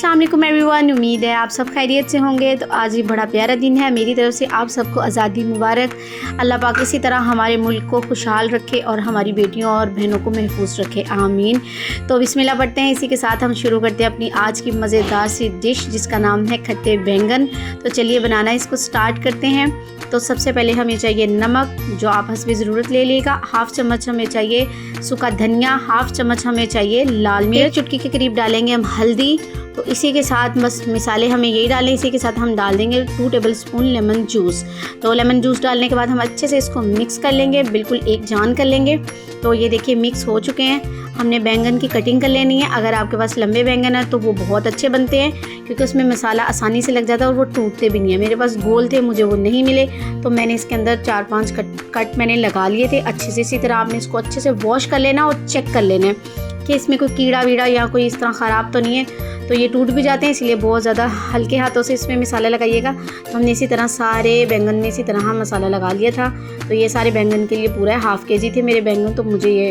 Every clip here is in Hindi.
अस्सलाम वालेकुम एवरीवन, उम्मीद है आप सब खैरियत से होंगे। तो आज ही बड़ा प्यारा दिन है, मेरी तरफ से आप सबको आज़ादी मुबारक। अल्लाह पाक इसी तरह हमारे मुल्क को खुशहाल रखे और हमारी बेटियों और बहनों को महफूज रखे, आमीन। तो बिस्मिल्लाह पढ़ते हैं। इसी के साथ हम शुरू करते हैं अपनी आज की मज़ेदार सी डिश जिसका नाम है खट्टे बैंगन। तो चलिए बनाना इसको स्टार्ट करते हैं। तो सबसे पहले हमें चाहिए नमक, जो आप हस्बे ज़रूरत ले लीजिएगा। हाफ़ चम्मच हमें चाहिए सूखा धनिया, हाफ़ चम्मच हमें चाहिए लाल मिर्च, चुटकी के करीब डालेंगे हम हल्दी। तो इसी के साथ बस मिसाले हमें यही डालें। इसी के साथ हम डाल देंगे 2 टेबलस्पून लेमन जूस। तो लेमन जूस डालने के बाद हम अच्छे से इसको मिक्स कर लेंगे, बिल्कुल एक जान कर लेंगे। तो ये देखिए मिक्स हो चुके हैं। हमने बैंगन की कटिंग कर लेनी है। अगर आपके पास लंबे बैंगन है तो वो बहुत अच्छे बनते हैं, क्योंकि उसमें मसाला आसानी से लग जाता है और वो टूटते भी नहीं है। मेरे पास गोल थे, मुझे वो नहीं मिले, तो मैंने इसके अंदर 4-5 कट मैंने लगा लिए थे अच्छे से। इसी तरह आपने इसको अच्छे से वॉश कर लेना और चेक कर लेना है कि इसमें कोई कीड़ा वीड़ा या कोई इस तरह ख़राब तो नहीं है। तो ये टूट भी जाते हैं, इसलिए बहुत ज़्यादा हल्के हाथों से इसमें मसाला लगाइएगा। हमने इसी तरह सारे बैंगन में इसी तरह मसाला लगा लिया था। तो ये सारे बैंगन के लिए पूरा 1/2 kg थे मेरे बैंगन, तो मुझे ये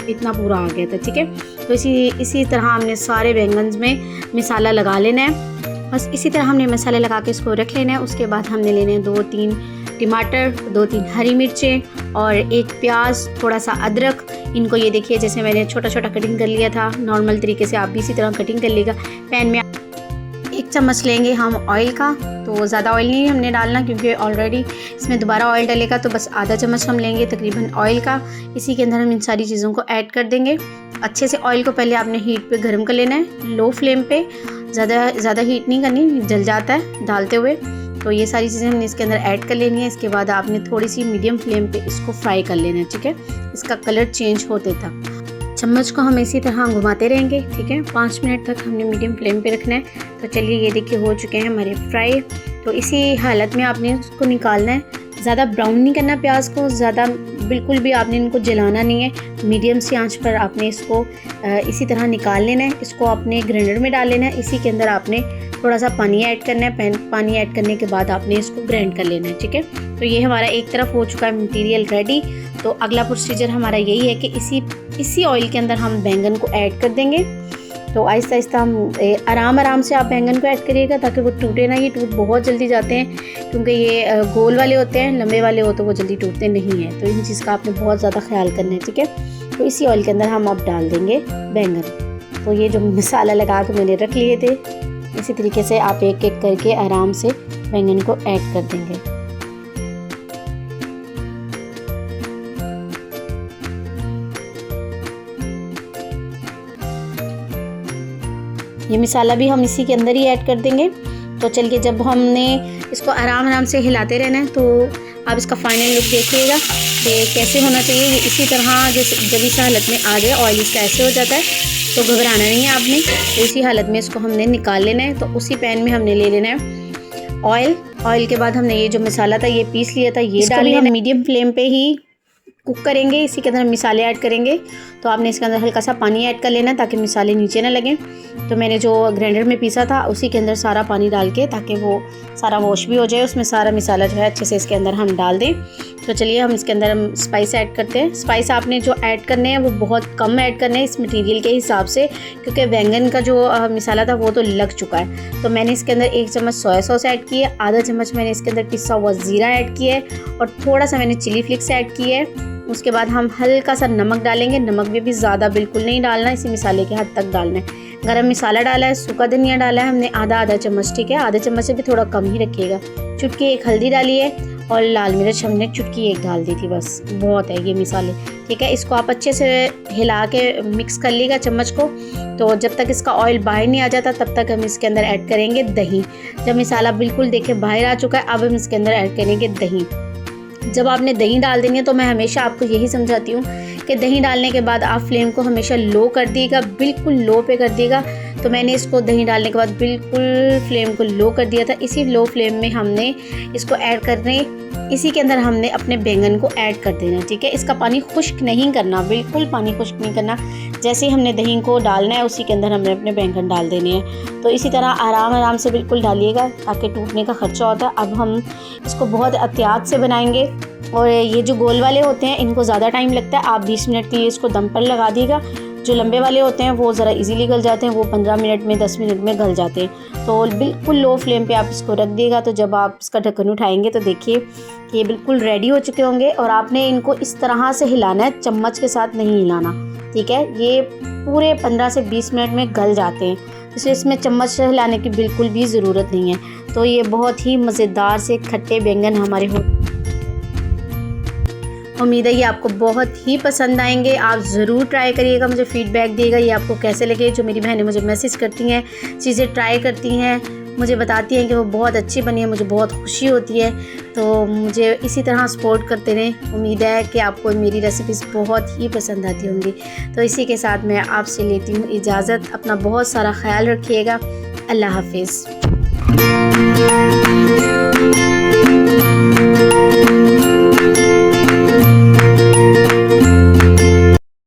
इतना पूरा आ गया था, ठीक है। तो इसी तरह हमने सारे बैंगन में मसाला लगा लेना है। बस इसी तरह हमने मसाले लगा के इसको रख लेना है। उसके बाद हमने लेने हैं 2-3 टमाटर, 2-3 हरी मिर्चें और 1 प्याज, थोड़ा सा अदरक। इनको ये देखिए जैसे मैंने छोटा छोटा कटिंग कर लिया था, नॉर्मल तरीके से आप भी इसी तरह कटिंग कर लेगा। पैन में 1 चम्मच लेंगे हम ऑयल का। तो ज़्यादा ऑयल नहीं हमने डालना, क्योंकि ऑलरेडी इसमें दोबारा ऑयल डलेगा। तो बस आधा चम्मच हम लेंगे तकरीबन ऑयल का। इसी के अंदर हम इन सारी चीज़ों को ऐड कर देंगे। अच्छे से ऑयल को पहले आपने हीट पे गर्म कर लेना है, लो फ्लेम पे। ज़्यादा हीट नहीं करनी, जल जाता है डालते हुए। तो ये सारी चीज़ें हमने इसके अंदर ऐड कर लेनी है। इसके बाद आपने थोड़ी सी मीडियम फ्लेम पे इसको फ्राई कर लेना है, ठीक है। इसका कलर चेंज होते तक चम्मच को हम इसी तरह घुमाते रहेंगे, ठीक है। 5 मिनट तक हमने मीडियम फ्लेम पे रखना है। तो चलिए ये देखिए हो चुके हैं हमारे फ्राई। तो इसी हालत में आपने इसको निकालना है। ज़्यादा ब्राउन नहीं करना प्याज को, ज़्यादा बिल्कुल भी आपने इनको जलाना नहीं है। मीडियम सी आंच पर आपने इसको इसी तरह निकाल लेना है। इसको आपने ग्राइंडर में डाल लेना है। इसी के अंदर आपने थोड़ा सा पानी ऐड करना है। पानी ऐड करने के बाद आपने इसको ग्राइंड कर लेना है, ठीक है। तो ये हमारा एक तरफ हो चुका है मटेरियल रेडी। तो अगला प्रोसीजर हमारा यही है कि इसी ऑयल के अंदर हम बैंगन को ऐड कर देंगे। तो आहिस्ता आहिस्ता हम आराम से आप बैंगन को ऐड करिएगा, ताकि वो टूटे ना। ये टूट बहुत जल्दी जाते हैं, क्योंकि ये गोल वाले होते हैं, लंबे वाले हो तो वो जल्दी टूटते नहीं हैं। तो इन चीज़ का आपने बहुत ज़्यादा ख्याल करना है, ठीक है। तो इसी ऑयल के अंदर हम अब डाल देंगे बैंगन। तो ये जो मसाला लगा के मैंने रख लिए थे, इसी तरीके से आप एक एक करके आराम से बैंगन को ऐड कर देंगे। ये मसाला भी हम इसी के अंदर ही ऐड कर देंगे। तो चलिए जब हमने इसको आराम से हिलाते रहना है, तो आप इसका फाइनल लुक देखिएगा कि कैसे होना चाहिए। ये इसी तरह जब इस हालत में आ जाए, ऑयल इसका ऐसे हो जाता है, तो घबराना नहीं है आपने। तो इसी हालत में इसको हमने निकाल लेना है। तो उसी पैन में हमने ले लेना है ऑयल के बाद हमने ये जो मसाला था ये पीस लिया था, ये डाल लेना। मीडियम फ्लेम पे ही कुक करेंगे। इसी के अंदर हम मसाले ऐड करेंगे। तो आपने इसके अंदर हल्का सा पानी ऐड कर लेना, ताकि मसाले नीचे ना लगें। तो मैंने जो ग्राइंडर में पीसा था उसी के अंदर सारा पानी डाल के, ताकि वो सारा वॉश भी हो जाए, उसमें सारा मसाला जो है अच्छे से इसके अंदर हम डाल दें। तो चलिए हम इसके अंदर हम स्पाइस ऐड करते हैं। स्पाइस आपने जो ऐड करने हैं वो बहुत कम ऐड करने हैं इस मटेरियल के हिसाब से, क्योंकि बैंगन का जो मसाला था वो तो लग चुका है। तो मैंने इसके अंदर 1 चम्मच सोया सॉस ऐड की है, आधा चम्मच मैंने इसके अंदर पिसा हुआ ज़ीरा ऐड किया है, और थोड़ा सा मैंने चिली फ्लेक्स ऐड किया है। उसके बाद हम हल्का सा नमक डालेंगे। नमक भी ज़्यादा बिल्कुल नहीं डालना, इसी मसाले के हद तक डालना है। गरम मसाला डाला है, सूखा धनिया डाला है हमने आधा चम्मच, ठीक है। आधे चम्मच से भी थोड़ा कम ही रखिएगा। चुटकी 1 हल्दी डाली है, और लाल मिर्च हमने चुटकी 1 डाल दी थी, बस बहुत है ये मसाले, ठीक है। इसको आप अच्छे से हिला के मिक्स कर लीजिएगा चम्मच को। तो जब तक इसका ऑयल बाहर नहीं आ जाता, तब तक हम इसके अंदर ऐड करेंगे दही। जब मसाला बिल्कुल देखिए बाहर आ चुका है, अब हम इसके अंदर ऐड करेंगे दही। जब आपने दही डाल देनी है, तो मैं हमेशा आपको यही समझाती हूँ कि दही डालने के बाद आप फ्लेम को हमेशा लो कर दिएगा, बिल्कुल लो पे कर दिएगा। तो मैंने इसको दही डालने के बाद बिल्कुल फ्लेम को लो कर दिया था। इसी लो फ्लेम में हमने इसको ऐड करने, इसी के अंदर हमने अपने बैंगन को ऐड कर देना, ठीक है। इसका पानी खुश्क नहीं करना, बिल्कुल पानी खुश्क नहीं करना। जैसे ही हमने दही को डालना है, उसी के अंदर हमने अपने बैंगन डाल देने हैं। तो इसी तरह आराम से बिल्कुल डालिएगा, ताकि टूटने का खर्चा होता है। अब हम इसको बहुत एहतियात से बनाएंगे, और ये जो गोल वाले होते हैं इनको ज़्यादा टाइम लगता है। आप 20 मिनट के लिए इसको दम पर लगा दिएगा। जो लंबे वाले होते हैं वो ज़रा इजीली गल जाते हैं, वो 15 मिनट में 10 मिनट में गल जाते हैं। तो बिल्कुल लो फ्लेम पे आप इसको रख दिएगा। तो जब आप इसका ढक्कन उठाएंगे तो देखिए कि ये बिल्कुल रेडी हो चुके होंगे। और आपने इनको इस तरह से हिलाना है, चम्मच के साथ नहीं हिलाना, ठीक है। ये पूरे 15 से 20 मिनट में गल जाते हैं, इसलिए इसमें चम्मच से हिलाने की बिल्कुल भी ज़रूरत नहीं है। तो ये बहुत ही मज़ेदार से खट्टे बैंगन हमारे हो। उम्मीद है ये आपको बहुत ही पसंद आएंगे। आप ज़रूर ट्राई करिएगा, मुझे फ़ीडबैक दिएगा ये आपको कैसे लगे। जो मेरी बहनें मुझे मैसेज करती हैं, चीज़ें ट्राई करती हैं, मुझे बताती हैं कि वो बहुत अच्छी बनी है, मुझे बहुत खुशी होती है। तो मुझे इसी तरह सपोर्ट करते रहें। उम्मीद है कि आपको मेरी रेसिपीज़ बहुत ही पसंद आती होंगी। तो इसी के साथ मैं आपसे लेती हूँ इजाज़त। अपना बहुत सारा ख्याल रखिएगा। अल्लाह हाफिज़।